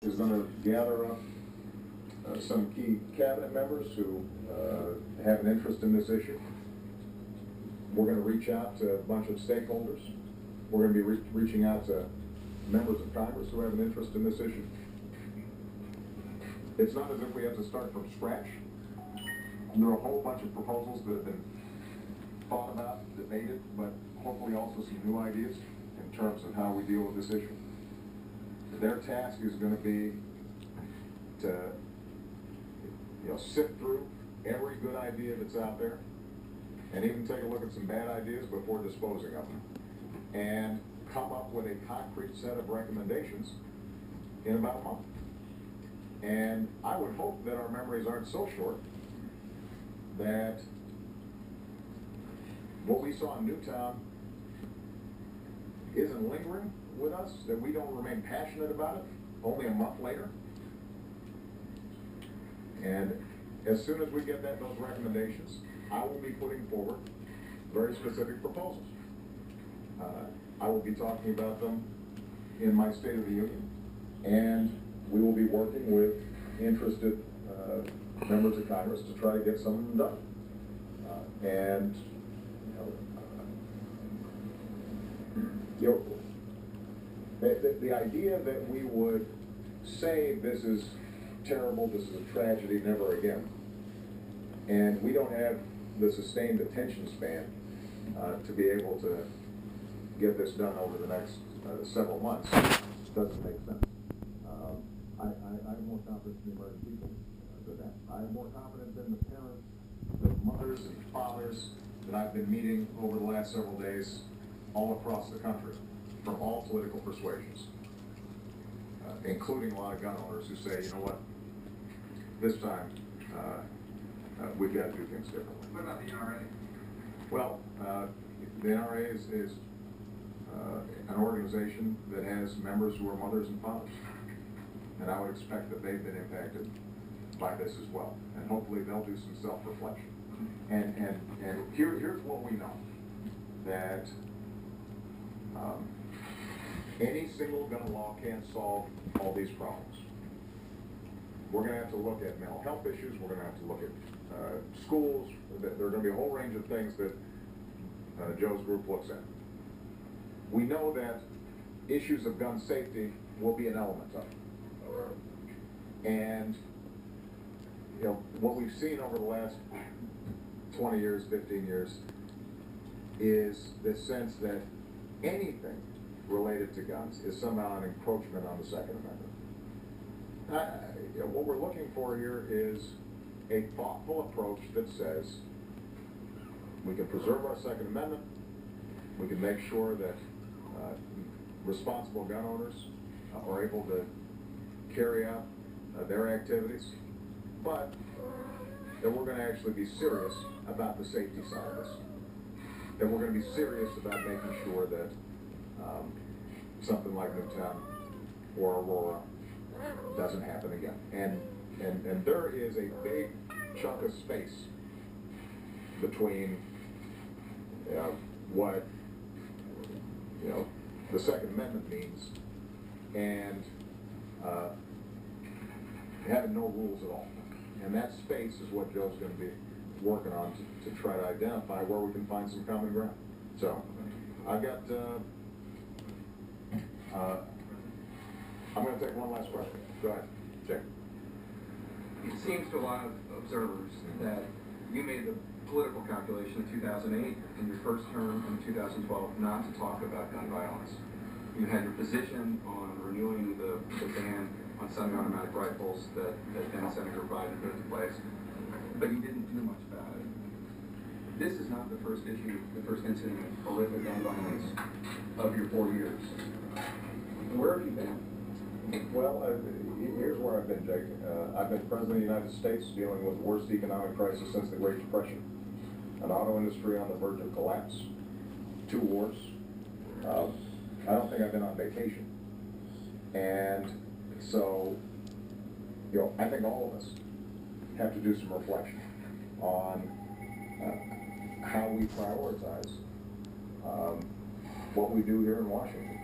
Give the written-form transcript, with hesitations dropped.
is going to gather up some key cabinet members who have an interest in this issue. We're going to reach out to a bunch of stakeholders. We're going to be reaching out to members of Congress who have an interest in this issue. It's not as if we have to start from scratch. There are a whole bunch of proposals that have been thought about, debated, but hopefully also some new ideas in terms of how we deal with this issue. Their task is going to be to sift through every good idea that's out there and even take a look at some bad ideas before disposing of them and come up with a concrete set of recommendations in about a month. And I would hope that our memories aren't so short that what we saw in Newtown isn't lingering with us, that we don't remain passionate about it only a month later. And as soon as we get those recommendations, I will be putting forward very specific proposals. I will be talking about them in my State of the Union, and we will be working with interested members of Congress to try to get some of them done. The idea that we would say this is terrible, this is a tragedy, never again, and we don't have the sustained attention span to be able to get this done over the next several months doesn't make sense. I have more confidence in the American people than that. I have more confidence in the parents, the mothers and fathers that I've been meeting over the last several days all across the country from all political persuasions, including a lot of gun owners who say, you know what, this time we've got to do things differently. What about the NRA? Well, the NRA is an organization that has members who are mothers and fathers. And I would expect that they've been impacted by this as well. And hopefully they'll do some self-reflection. And here's what we know, that any single gun law can't solve all these problems. We're going to have to look at mental health issues. We're going to have to look at schools. There are going to be a whole range of things that Joe's group looks at. We know that issues of gun safety will be an element of it. And what we've seen over the last 20 years, 15 years, is this sense that anything related to guns is somehow an encroachment on the Second Amendment. What we're looking for here is a thoughtful approach that says we can preserve our Second Amendment, we can make sure that responsible gun owners are able to carry out their activities, but that we're going to actually be serious about the safety side of this. That we're going to be serious about making sure that something like Newtown or Aurora doesn't happen again. And there is a big chunk of space between what the Second Amendment means and having no rules at all. And that space is what Joe's going to be working on to try to identify where we can find some common ground. So I've got, I'm going to take one last question. Go ahead, Jake. It seems to a lot of observers that you made the political calculation in 2008 in your first term in 2012 not to talk about gun violence. You had your position on renewing the ban on semi-automatic rifles that then Senator Biden put into place, but you didn't do much about it. This is not the first issue, the first incident of horrific gun violence of your 4 years. Where have you been? Well, here's where I've been, Jake. I've been President of the United States dealing with the worst economic crisis since the Great Depression. An auto industry on the verge of collapse. 2 wars. I don't think I've been on vacation. And so, I think all of us have to do some reflection on how we prioritize what we do here in Washington.